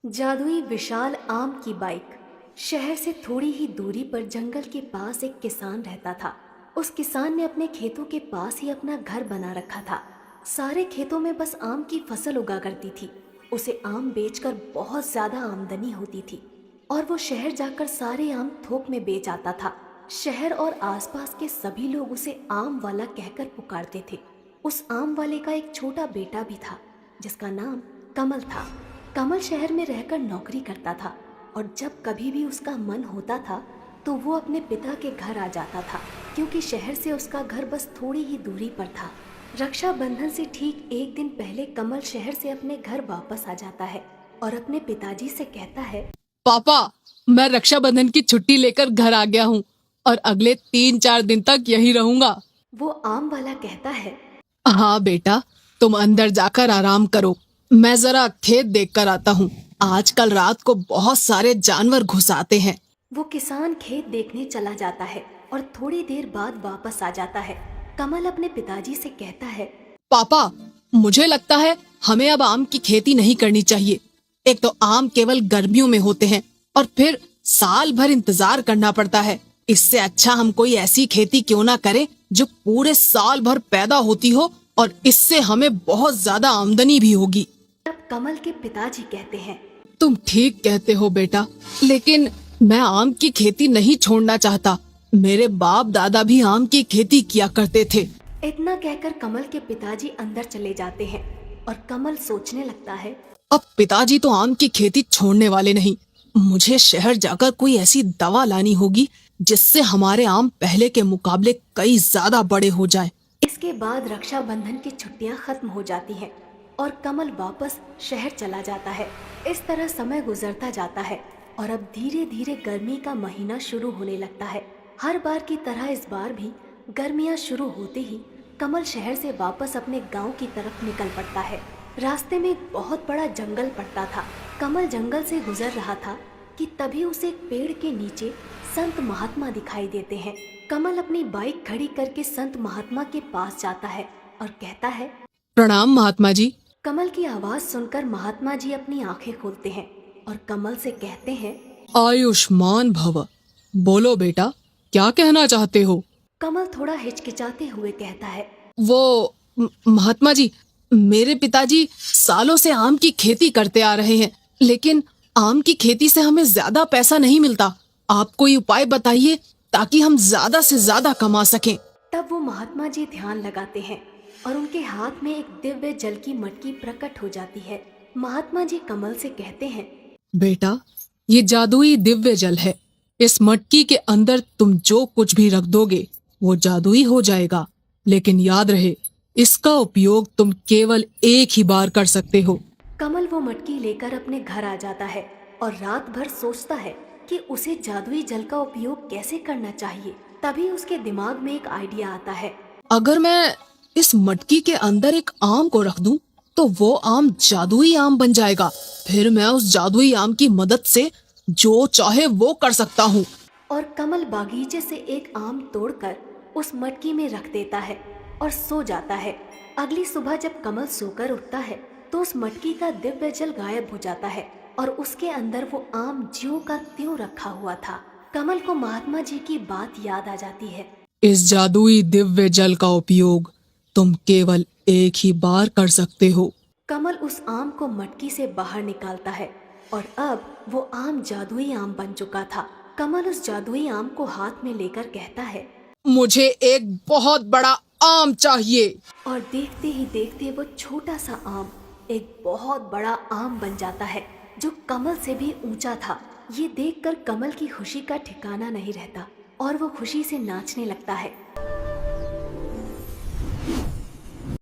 जादुई विशाल आम की बाइक। शहर से थोड़ी ही दूरी पर जंगल के पास एक किसान रहता था। उस किसान ने अपने खेतों के पास ही अपना घर बना रखा था। सारे खेतों में बस आम की फसल उगा करती थी। उसे आम बेचकर बहुत ज्यादा आमदनी होती थी और वो शहर जाकर सारे आम थोक में बेच आता था। शहर और आसपास के सभी लोग उसे आम वाला कहकर पुकारते थे। उस आम वाले का एक छोटा बेटा भी था जिसका नाम कमल था। कमल शहर में रहकर नौकरी करता था और जब कभी भी उसका मन होता था तो वो अपने पिता के घर आ जाता था, क्योंकि शहर से उसका घर बस थोड़ी ही दूरी पर था। रक्षाबंधन से ठीक एक दिन पहले कमल शहर से अपने घर वापस आ जाता है और अपने पिताजी से कहता है, पापा, मैं रक्षाबंधन की छुट्टी लेकर घर आ गया हूँ और अगले 3-4 दिन तक यही रहूंगा। वो आम वाला कहता है, हाँ बेटा, तुम अंदर जाकर आराम करो, मैं जरा खेत देख कर आता हूँ। आजकल रात को बहुत सारे जानवर घुस आते हैं। वो किसान खेत देखने चला जाता है और थोड़ी देर बाद वापस आ जाता है। कमल अपने पिताजी से कहता है, पापा, मुझे लगता है हमें अब आम की खेती नहीं करनी चाहिए। एक तो आम केवल गर्मियों में होते हैं और फिर साल भर इंतजार करना पड़ता है। इससे अच्छा हम कोई ऐसी खेती क्यों ना करें जो पूरे साल भर पैदा होती हो और इससे हमें बहुत ज्यादा आमदनी भी होगी। तब कमल के पिताजी कहते हैं, तुम ठीक कहते हो बेटा, लेकिन मैं आम की खेती नहीं छोड़ना चाहता। मेरे बाप दादा भी आम की खेती किया करते थे। इतना कहकर कमल के पिताजी अंदर चले जाते हैं और कमल सोचने लगता है, अब पिताजी तो आम की खेती छोड़ने वाले नहीं। मुझे शहर जाकर कोई ऐसी दवा लानी होगी जिससे हमारे आम पहले के मुकाबले कई ज्यादा बड़े हो जाए। इसके बाद रक्षाबंधन की छुट्टियां खत्म हो जाती हैं और कमल वापस शहर चला जाता है। इस तरह समय गुजरता जाता है और अब धीरे धीरे गर्मी का महीना शुरू होने लगता है। हर बार की तरह इस बार भी गर्मियां शुरू होते ही कमल शहर से वापस अपने गांव की तरफ निकल पड़ता है। रास्ते में एक बहुत बड़ा जंगल पड़ता था। कमल जंगल से गुजर रहा था कि तभी उसे एक पेड़ के नीचे संत महात्मा दिखाई देते हैं। कमल अपनी बाइक खड़ी करके संत महात्मा के पास जाता है और कहता है, प्रणाम महात्मा जी। कमल की आवाज सुनकर महात्मा जी अपनी आंखें खोलते हैं और कमल से कहते हैं, आयुष्मान भव। बोलो बेटा, क्या कहना चाहते हो? कमल थोड़ा हिचकिचाते हुए कहता है, वो महात्मा जी, मेरे पिताजी सालों से आम की खेती करते आ रहे हैं, लेकिन आम की खेती से हमें ज्यादा पैसा नहीं मिलता। आप कोई उपाय बताइए ताकि हम ज्यादा से ज्यादा कमा सकें। तब वो महात्मा जी ध्यान लगाते हैं और उनके हाथ में एक दिव्य जल की मटकी प्रकट हो जाती है। महात्मा जी कमल से कहते हैं, बेटा, ये जादुई दिव्य जल है। इस मटकी के अंदर तुम जो कुछ भी रख दोगे वो जादुई हो जाएगा, लेकिन याद रहे, इसका उपयोग तुम केवल एक ही बार कर सकते हो। कमल वो मटकी लेकर अपने घर आ जाता है और रात भर सोचता है कि उसे जादुई जल का उपयोग कैसे करना चाहिए। तभी उसके दिमाग में एक आइडिया आता है। अगर मैं इस मटकी के अंदर एक आम को रख दूं, तो वो आम जादुई आम बन जाएगा। फिर मैं उस जादुई आम की मदद से जो चाहे वो कर सकता हूँ। और कमल बागीचे से एक आम तोड़कर उस मटकी में रख देता है और सो जाता है। अगली सुबह जब कमल सोकर उठता है तो उस मटकी का दिव्य जल गायब हो जाता है और उसके अंदर वो आम ज्यों का त्यों रखा हुआ था। कमल को महात्मा जी की बात याद आ जाती है। इस जादुई दिव्य जल का उपयोग तुम केवल एक ही बार कर सकते हो। कमल उस आम को मटकी से बाहर निकालता है और अब वो आम जादुई आम बन चुका था। कमल उस जादुई आम को हाथ में लेकर कहता है, मुझे एक बहुत बड़ा आम चाहिए। और देखते ही देखते वो छोटा सा आम एक बहुत बड़ा आम बन जाता है जो कमल से भी ऊंचा था। ये देखकर कमल की खुशी का ठिकाना नहीं रहता और वो खुशी से नाचने लगता है।